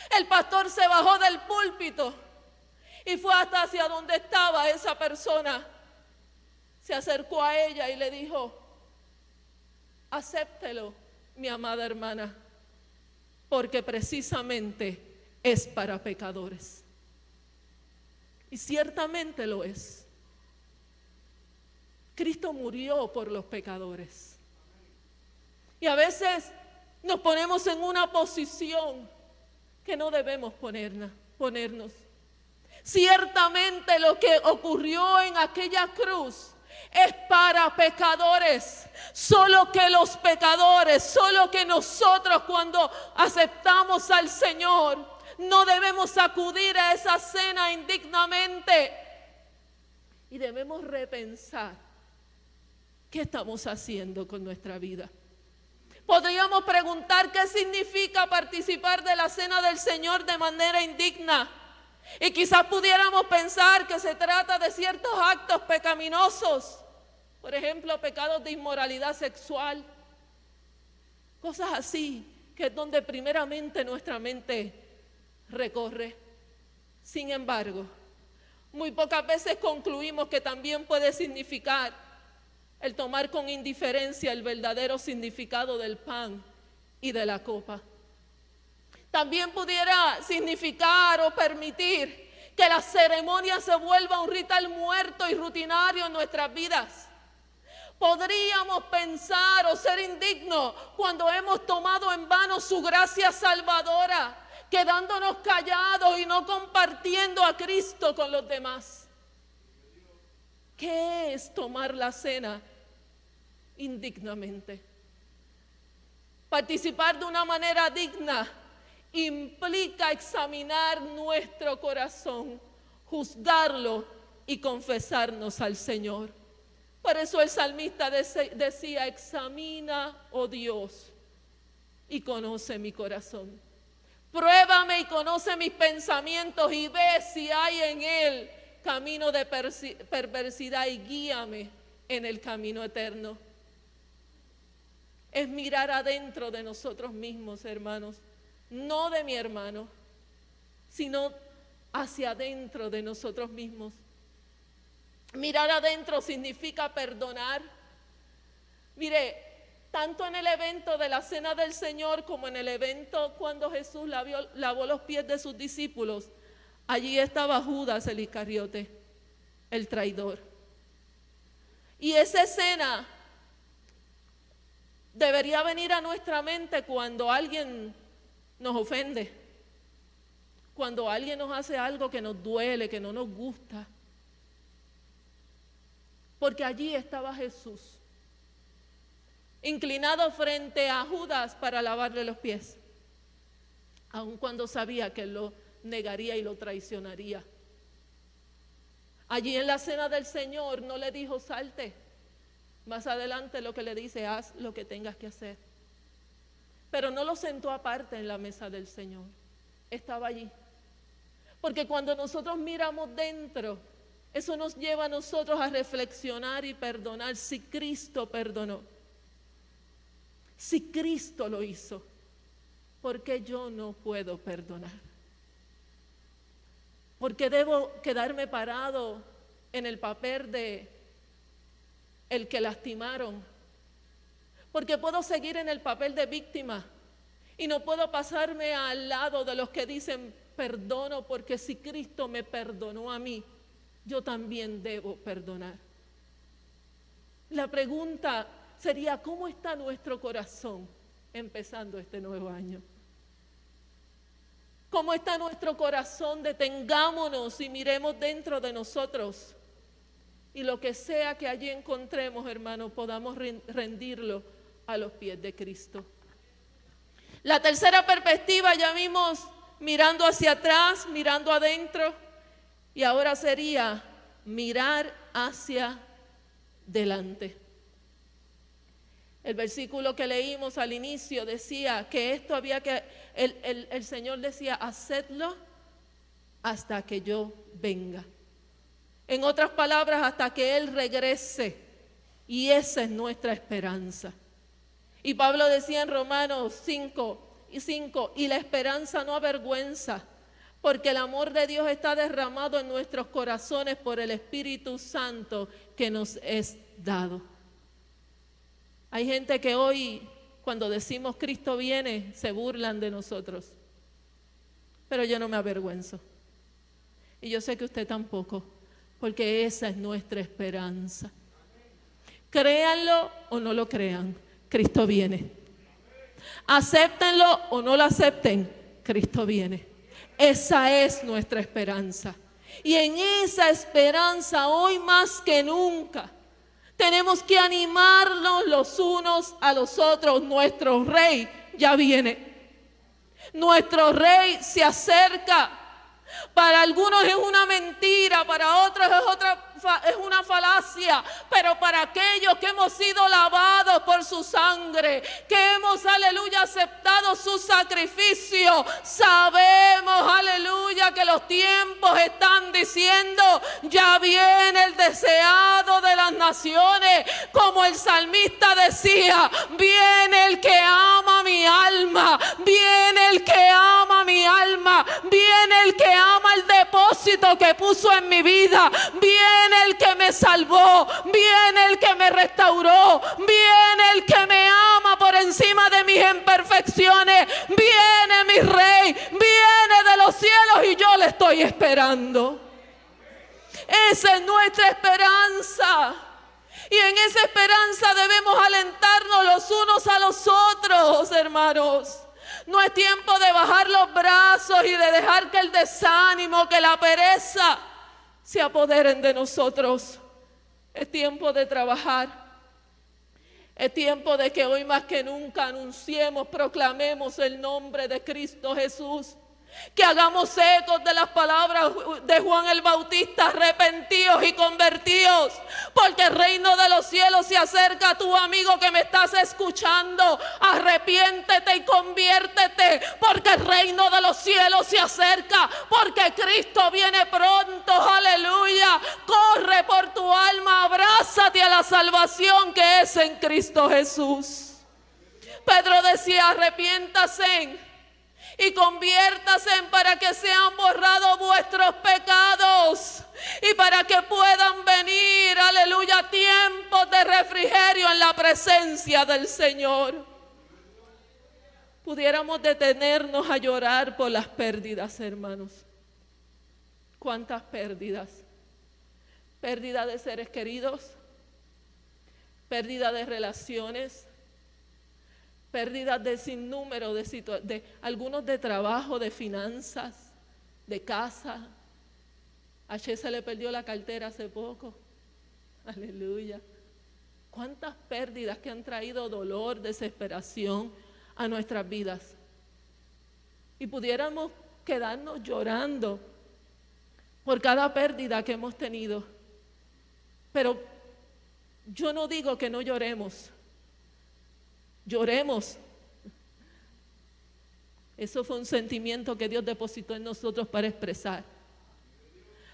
El pastor se bajó del púlpito y fue hasta hacia donde estaba esa persona. Se acercó a ella y le dijo: acéptelo mi amada hermana, porque precisamente es para pecadores. Y ciertamente lo es. Cristo murió por los pecadores. Y a veces nos ponemos en una posición que no debemos ponernos. Ciertamente lo que ocurrió en aquella cruz es para pecadores. Solo que los pecadores, solo que nosotros cuando aceptamos al Señor, no debemos acudir a esa cena indignamente. Y debemos repensar qué estamos haciendo con nuestra vida. Podríamos preguntar qué significa participar de la cena del Señor de manera indigna. Y quizás pudiéramos pensar que se trata de ciertos actos pecaminosos. Por ejemplo, pecados de inmoralidad sexual. Cosas así, que es donde primeramente nuestra mente recorre. Sin embargo, muy pocas veces concluimos que también puede significar el tomar con indiferencia el verdadero significado del pan y de la copa. También pudiera significar o permitir que la ceremonia se vuelva un ritual muerto y rutinario en nuestras vidas. Podríamos pensar o ser indignos cuando hemos tomado en vano su gracia salvadora, quedándonos callados y no compartiendo a Cristo con los demás. ¿Qué es tomar la cena indignamente? Participar de una manera digna implica examinar nuestro corazón, juzgarlo y confesarnos al Señor. Por eso el salmista decía: examina, oh Dios, y conoce mi corazón. Pruébame y conoce mis pensamientos y ve si hay en él camino de perversidad y guíame en el camino eterno. Es mirar adentro de nosotros mismos, hermanos, no de mi hermano, sino hacia adentro de nosotros mismos. Mirar adentro significa perdonar. Mire, tanto en el evento de la Cena del Señor como en el evento cuando Jesús lavó los pies de sus discípulos, allí estaba Judas el Iscariote, el traidor. Y esa escena debería venir a nuestra mente cuando alguien nos ofende, cuando alguien nos hace algo que nos duele, que no nos gusta. Porque allí estaba Jesús, inclinado frente a Judas para lavarle los pies, aun cuando sabía que él lo negaría y lo traicionaría. Allí en la cena del Señor no le dijo salte. Más adelante lo que le dice: haz lo que tengas que hacer. Pero no lo sentó aparte en la mesa del Señor, estaba allí. Porque cuando nosotros miramos dentro, eso nos lleva a nosotros a reflexionar y perdonar. Si Cristo perdonó, si Cristo lo hizo, ¿por qué yo no puedo perdonar? ¿Por qué debo quedarme parado en el papel de el que lastimaron? Porque puedo seguir en el papel de víctima y no puedo pasarme al lado de los que dicen perdono, porque si Cristo me perdonó a mí, yo también debo perdonar. La pregunta sería: ¿cómo está nuestro corazón empezando este nuevo año? ¿Cómo está nuestro corazón? Detengámonos y miremos dentro de nosotros. Y lo que sea que allí encontremos, hermano, podamos rendirlo a los pies de Cristo. La tercera perspectiva ya vimos mirando hacia atrás, mirando adentro. Y ahora sería mirar hacia delante. El versículo que leímos al inicio decía que esto había que, el Señor decía: hacedlo hasta que yo venga. En otras palabras, hasta que Él regrese. Y esa es nuestra esperanza. Y Pablo decía en Romanos 5:5, y la esperanza no avergüenza, porque el amor de Dios está derramado en nuestros corazones por el Espíritu Santo que nos es dado. Hay gente que hoy cuando decimos Cristo viene, se burlan de nosotros. Pero yo no me avergüenzo. Y yo sé que usted tampoco, porque esa es nuestra esperanza. Créanlo o no lo crean, Cristo viene. Acéptenlo o no lo acepten, Cristo viene. Esa es nuestra esperanza. Y en esa esperanza, hoy más que nunca, tenemos que animarnos los unos a los otros. Nuestro Rey ya viene. Nuestro Rey se acerca. Para algunos es una mentira, para otros es una falacia, pero para aquellos que hemos sido lavados por su sangre, que hemos, aleluya, aceptado su sacrificio, sabemos, aleluya, que los tiempos están diciendo, ya viene el deseado de las naciones, como el salmista decía, viene el que ama mi alma, viene el que ama mi alma, viene el que ama el depósito que puso en mi vida, viene el que me salvó, viene el que me restauró, viene el que me ama por encima de mis imperfecciones, viene mi Rey, viene de los cielos y yo le estoy esperando. Esa es nuestra esperanza. Y en esa esperanza debemos alentarnos los unos a los otros, hermanos. No es tiempo de bajar los brazos y de dejar que el desánimo, que la pereza se apoderen de nosotros. Es tiempo de trabajar. Es tiempo de que hoy más que nunca anunciemos, proclamemos el nombre de Cristo Jesús. Que hagamos ecos de las palabras de Juan el Bautista, arrepentíos y convertíos, porque el reino de los cielos se acerca. A tu amigo que me estás escuchando, arrepiéntete y conviértete, porque el reino de los cielos se acerca, porque Cristo viene pronto, aleluya. Corre por tu alma, abrázate a la salvación que es en Cristo Jesús. Pedro decía, arrepiéntase y conviértase para que sean borrados vuestros pecados y para que puedan venir, aleluya, tiempos de refrigerio en la presencia del Señor. Pudiéramos detenernos a llorar por las pérdidas, hermanos. ¿Cuántas pérdidas? Pérdida de seres queridos, pérdida de relaciones, pérdidas de sinnúmero de algunos de trabajo, de finanzas, de casa. A Che se le perdió la cartera hace poco. Aleluya. Cuántas pérdidas que han traído dolor, desesperación a nuestras vidas. Y pudiéramos quedarnos llorando por cada pérdida que hemos tenido. Pero yo no digo que no lloremos. Lloremos. Eso fue un sentimiento que Dios depositó en nosotros para expresar.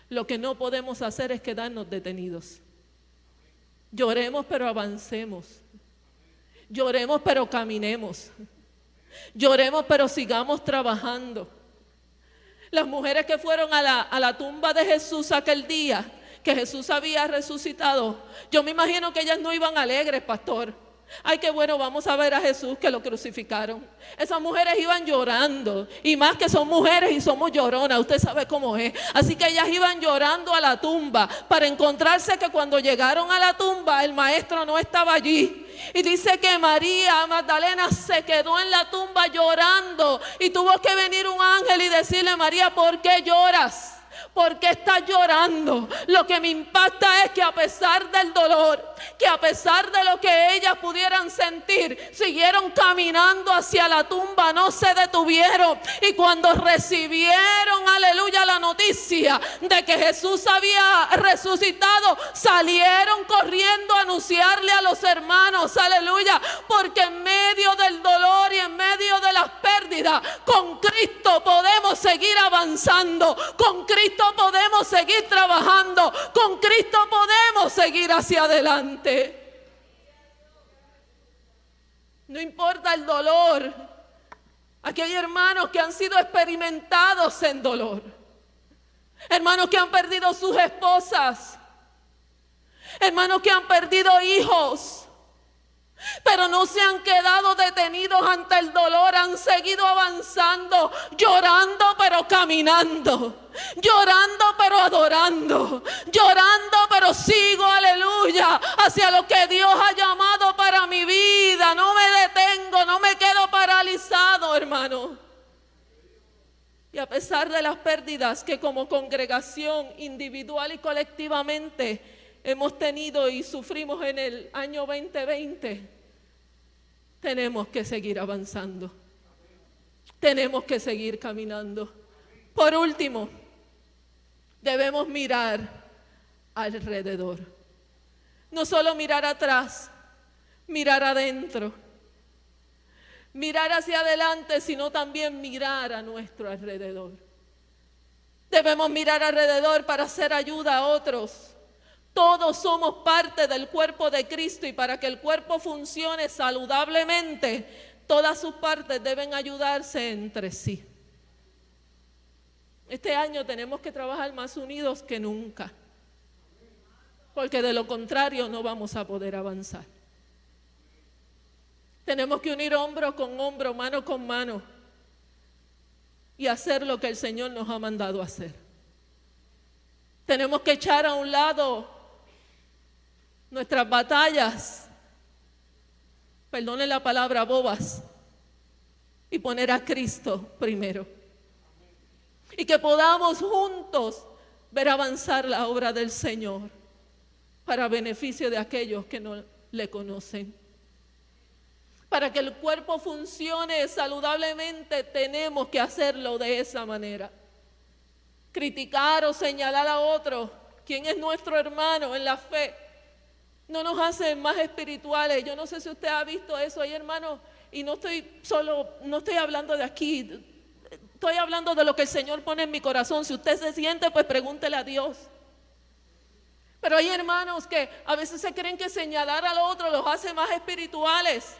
Lo que no podemos hacer es quedarnos detenidos. Lloremos, pero avancemos. Lloremos, pero caminemos. Lloremos, pero sigamos trabajando. Las mujeres que fueron a la tumba de Jesús aquel día que Jesús había resucitado, yo me imagino que ellas no iban alegres, pastor. Ay, qué bueno, vamos a ver a Jesús que lo crucificaron. Esas mujeres iban llorando, y más que son mujeres y somos lloronas, usted sabe cómo es. Así que ellas iban llorando a la tumba para encontrarse que cuando llegaron a la tumba el maestro no estaba allí. Y dice que María Magdalena se quedó en la tumba llorando y tuvo que venir un ángel y decirle, María, ¿por qué lloras? ¿Por qué estás llorando? Lo que me impacta es que a pesar del dolor, que a pesar de lo que ellas pudieran sentir, siguieron caminando hacia la tumba, no se detuvieron. Y cuando recibieron, aleluya, la noticia de que Jesús había resucitado, salieron corriendo a anunciarle a los hermanos, aleluya, porque en medio del dolor y en medio de las pérdidas, con Cristo podemos seguir avanzando, con Cristo podemos seguir trabajando, con Cristo podemos seguir hacia adelante. No importa el dolor. Aquí hay hermanos que han sido experimentados en dolor, hermanos que han perdido sus esposas, hermanos que han perdido hijos, pero no se han quedado detenidos rendidos ante el dolor han seguido avanzando, llorando pero caminando, llorando pero adorando, llorando pero sigo, aleluya, hacia lo que Dios ha llamado para mi vida. No me detengo, no me quedo paralizado, hermano. Y a pesar de las pérdidas que como congregación individual y colectivamente hemos tenido y sufrimos en el año 2020, tenemos que seguir avanzando. Tenemos que seguir caminando. Por último, debemos mirar alrededor. No solo mirar atrás, mirar adentro. Mirar hacia adelante, sino también mirar a nuestro alrededor. Debemos mirar alrededor para hacer ayuda a otros. Todos somos parte del cuerpo de Cristo y para que el cuerpo funcione saludablemente, todas sus partes deben ayudarse entre sí. Este año tenemos que trabajar más unidos que nunca, porque de lo contrario no vamos a poder avanzar. Tenemos que unir hombro con hombro, mano con mano y hacer lo que el Señor nos ha mandado hacer. Tenemos que echar a un lado nuestras batallas, perdonen la palabra, bobas, y poner a Cristo primero. Y que podamos juntos ver avanzar la obra del Señor para beneficio de aquellos que no le conocen. Para que el cuerpo funcione saludablemente tenemos que hacerlo de esa manera. Criticar o señalar a otro, quien es nuestro hermano en la fe, no nos hace más espirituales. Yo no sé si usted ha visto eso. Hay hermanos, y no estoy hablando de aquí, estoy hablando de lo que el Señor pone en mi corazón. Si usted se siente, pues pregúntele a Dios. Pero hay hermanos que a veces se creen que señalar al otro los hace más espirituales.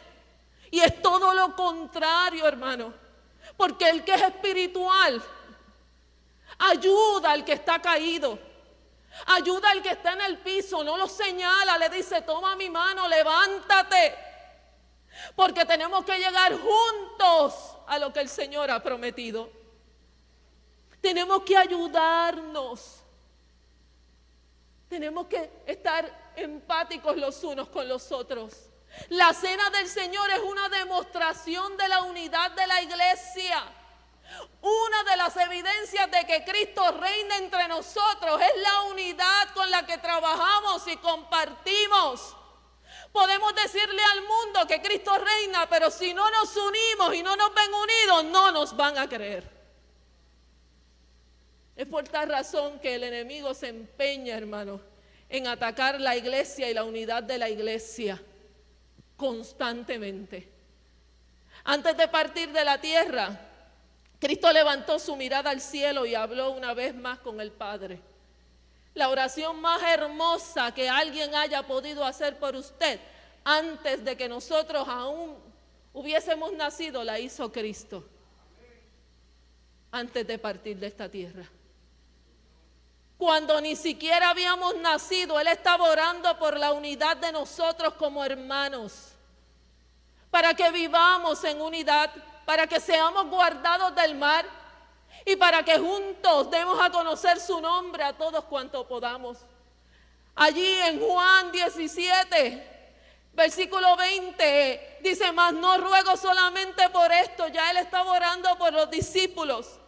Y es todo lo contrario, hermano. Porque el que es espiritual ayuda al que está caído, ayuda al que está en el piso, no lo señala, le dice: toma mi mano, levántate. Porque tenemos que llegar juntos a lo que el Señor ha prometido. Tenemos que ayudarnos. Tenemos que estar empáticos los unos con los otros. La cena del Señor es una demostración de la unidad de la iglesia. Una de las evidencias de que Cristo reina entre nosotros es la unidad con la que trabajamos y compartimos. Podemos decirle al mundo que Cristo reina, pero si no nos unimos y no nos ven unidos, no nos van a creer. Es por tal razón que el enemigo se empeña, hermano, en atacar la iglesia y la unidad de la iglesia constantemente. Antes de partir de la tierra, Cristo levantó su mirada al cielo y habló una vez más con el Padre. La oración más hermosa que alguien haya podido hacer por usted antes de que nosotros aún hubiésemos nacido, la hizo Cristo antes de partir de esta tierra. Cuando ni siquiera habíamos nacido, Él estaba orando por la unidad de nosotros como hermanos, para que vivamos en unidad, para que seamos guardados del mal y para que juntos demos a conocer su nombre a todos cuantos podamos. Allí en Juan 17, versículo 20, dice: mas no ruego solamente por esto. Ya Él estaba orando por los discípulos.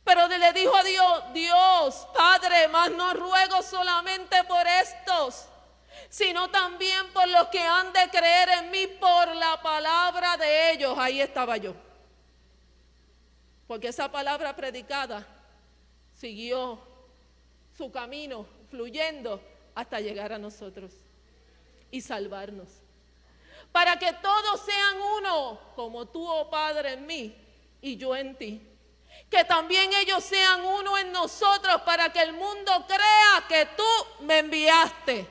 Pero le dijo a Dios: Dios, Padre, mas no ruego solamente por estos, sino también por los que han de creer en mí por la palabra de ellos. Ahí estaba yo. Porque esa palabra predicada siguió su camino fluyendo hasta llegar a nosotros y salvarnos. Para que todos sean uno, como tú, oh Padre, en mí y yo en ti. Que también ellos sean uno en nosotros, para que el mundo crea que tú me enviaste.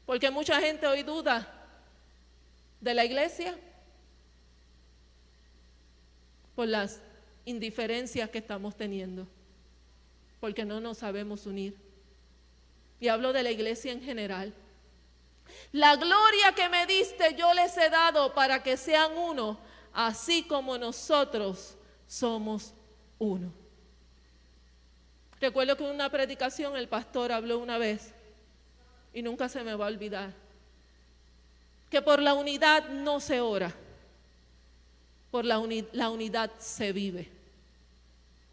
Porque mucha gente hoy duda de la iglesia por las indiferencias que estamos teniendo, porque no nos sabemos unir. Y hablo de la iglesia en general. La gloria que me diste yo les he dado para que sean uno, así como nosotros somos uno. Recuerdo que en una predicación el pastor habló una vez, y nunca se me va a olvidar, que por la unidad no se ora, por la unidad se vive.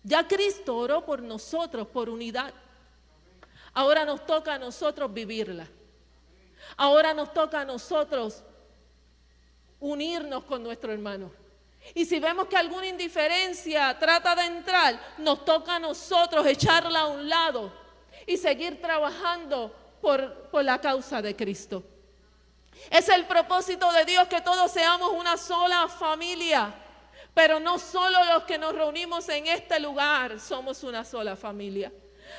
Ya Cristo oró por nosotros, por unidad. Ahora nos toca a nosotros vivirla. Ahora nos toca a nosotros unirnos con nuestro hermano. Y si vemos que alguna indiferencia trata de entrar, nos toca a nosotros echarla a un lado y seguir trabajando por la causa de Cristo. Es el propósito de Dios que todos seamos una sola familia, pero no solo los que nos reunimos en este lugar somos una sola familia.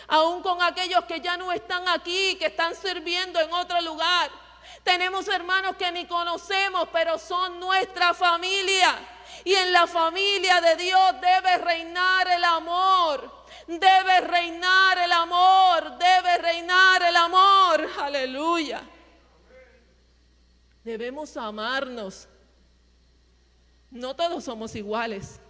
Aún con aquellos que ya no están aquí, que están sirviendo en otro lugar. Tenemos hermanos que ni conocemos, pero son nuestra familia. Y en la familia de Dios debe reinar el amor. Debe reinar el amor. Debe reinar el amor. Aleluya. Debemos amarnos. No todos somos iguales.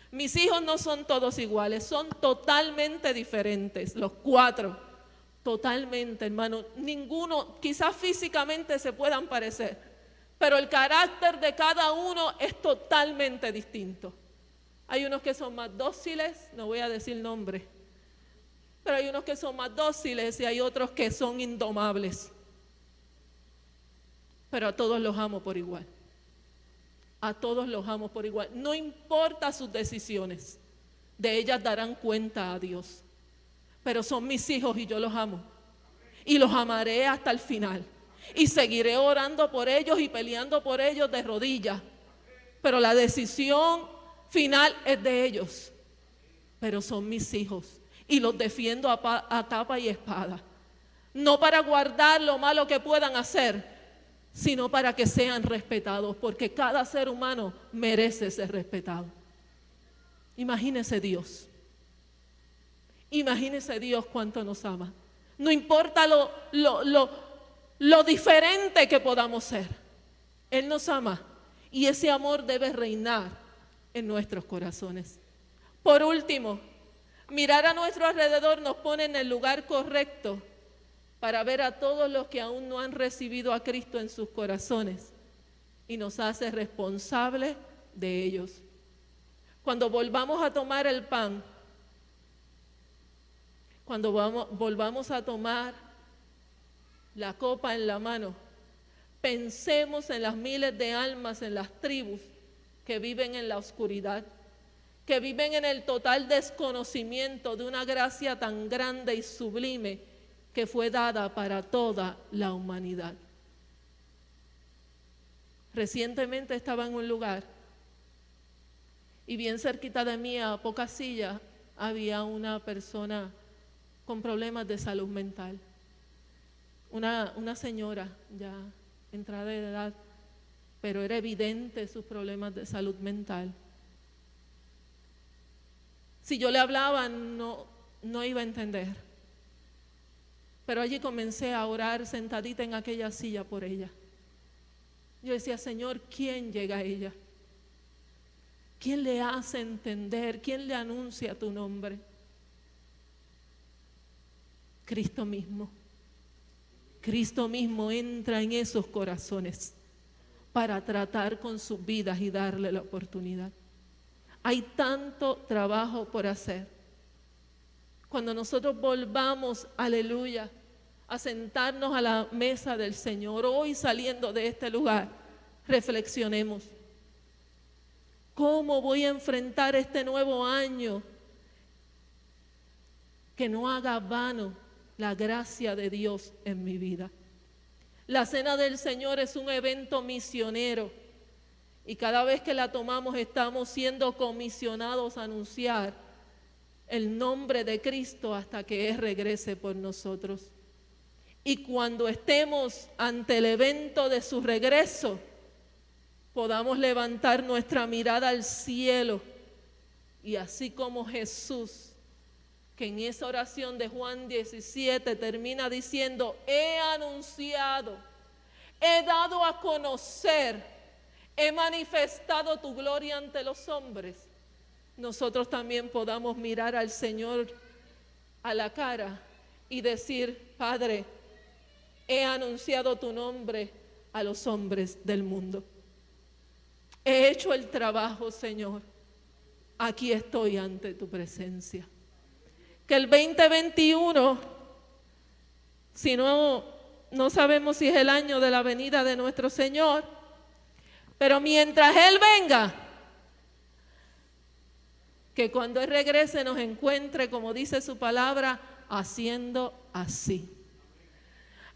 Mis hijos no son todos iguales, son totalmente diferentes, los 4, totalmente, hermano. Ninguno, quizás físicamente se puedan parecer, pero el carácter de cada uno es totalmente distinto. Hay unos que son más dóciles, no voy a decir nombre, pero hay unos que son más dóciles y hay otros que son indomables. Pero a todos los amo por igual. A todos los amo por igual. No importa sus decisiones, de ellas darán cuenta a Dios. Pero son mis hijos y yo los amo. Y los amaré hasta el final. Y seguiré orando por ellos y peleando por ellos de rodillas. Pero la decisión final es de ellos. Pero son mis hijos. Y los defiendo a capa y espada. No para guardar lo malo que puedan hacer, sino para que sean respetados, porque cada ser humano merece ser respetado. Imagínese Dios. Imagínese Dios cuánto nos ama. No importa lo diferente que podamos ser. Él nos ama y ese amor debe reinar en nuestros corazones. Por último, mirar a nuestro alrededor nos pone en el lugar correcto para ver a todos los que aún no han recibido a Cristo en sus corazones y nos hace responsables de ellos. Cuando volvamos a tomar el pan, cuando volvamos a tomar la copa en la mano, pensemos en las miles de almas en las tribus que viven en la oscuridad, que viven en el total desconocimiento de una gracia tan grande y sublime que fue dada para toda la humanidad. Recientemente estaba en un lugar y bien cerquita de mí, a pocas sillas, había una persona con problemas de salud mental. Una señora ya entrada de edad, pero era evidente sus problemas de salud mental. Si yo le hablaba, no iba a entender. Pero allí comencé a orar sentadita en aquella silla por ella. Yo decía, Señor, ¿quién llega a ella? ¿Quién le hace entender? ¿Quién le anuncia tu nombre? Cristo mismo. Cristo mismo entra en esos corazones para tratar con sus vidas y darle la oportunidad. Hay tanto trabajo por hacer. Cuando nosotros volvamos, aleluya, a sentarnos a la mesa del Señor, hoy saliendo de este lugar, reflexionemos. ¿Cómo voy a enfrentar este nuevo año? Que no haga vano la gracia de Dios en mi vida. La Cena del Señor es un evento misionero y cada vez que la tomamos estamos siendo comisionados a anunciar el nombre de Cristo hasta que Él regrese por nosotros. Y cuando estemos ante el evento de su regreso, podamos levantar nuestra mirada al cielo y así como Jesús, que en esa oración de Juan 17 termina diciendo, he anunciado he dado a conocer, he manifestado tu gloria ante los hombres, nosotros también podamos mirar al Señor a la cara y decir: Padre, he anunciado tu nombre a los hombres del mundo. He hecho el trabajo, Señor. Aquí estoy ante tu presencia. Que el 2021, si no sabemos si es el año de la venida de nuestro Señor, pero mientras Él venga, que cuando Él regrese nos encuentre, como dice su palabra, haciendo así.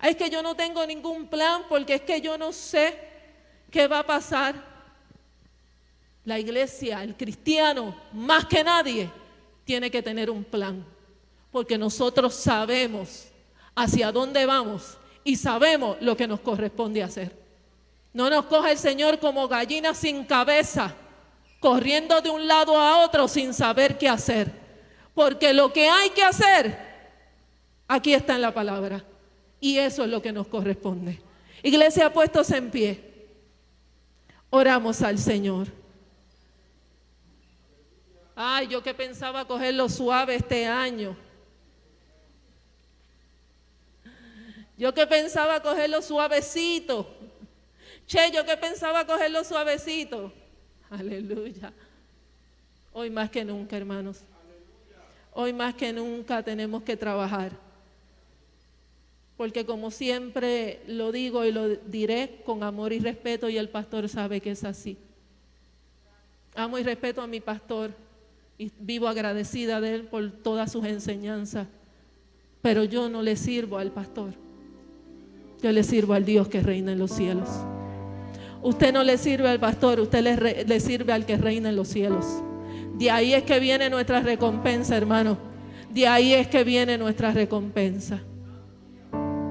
Es que yo no tengo ningún plan, porque es que yo no sé qué va a pasar. La iglesia, el cristiano, más que nadie, tiene que tener un plan, porque nosotros sabemos hacia dónde vamos y sabemos lo que nos corresponde hacer. No nos coja el Señor como gallinas sin cabeza, corriendo de un lado a otro sin saber qué hacer, porque lo que hay que hacer, aquí está en la palabra, y eso es lo que nos corresponde. Iglesia, puestos en pie, oramos al Señor. Ay, yo que pensaba cogerlo suave este año. Yo que pensaba cogerlo suavecito. Che, yo que pensaba cogerlo suavecito. Aleluya. Hoy más que nunca, hermanos. Hoy más que nunca tenemos que trabajar. Porque como siempre lo digo y lo diré con amor y respeto, y el pastor sabe que es así. Amo y respeto a mi pastor y vivo agradecida de él por todas sus enseñanzas. Pero yo no le sirvo al pastor. Yo le sirvo al Dios que reina en los cielos. Usted no le sirve al pastor, usted le sirve al que reina en los cielos. De ahí es que viene nuestra recompensa, hermano. De ahí es que viene nuestra recompensa.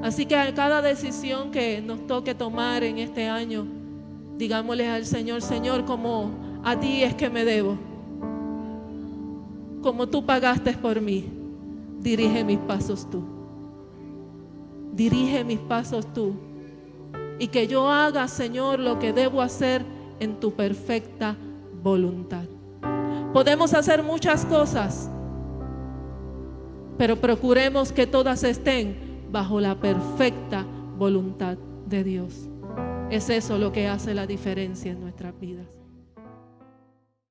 Así que a cada decisión que nos toque tomar en este año, digámosle al Señor: Señor, como a ti es que me debo, como tú pagaste por mí, dirige mis pasos tú. Dirige mis pasos tú. Y que yo haga, Señor, lo que debo hacer en tu perfecta voluntad. Podemos hacer muchas cosas, pero procuremos que todas estén bajo la perfecta voluntad de Dios. Es eso lo que hace la diferencia en nuestras vidas.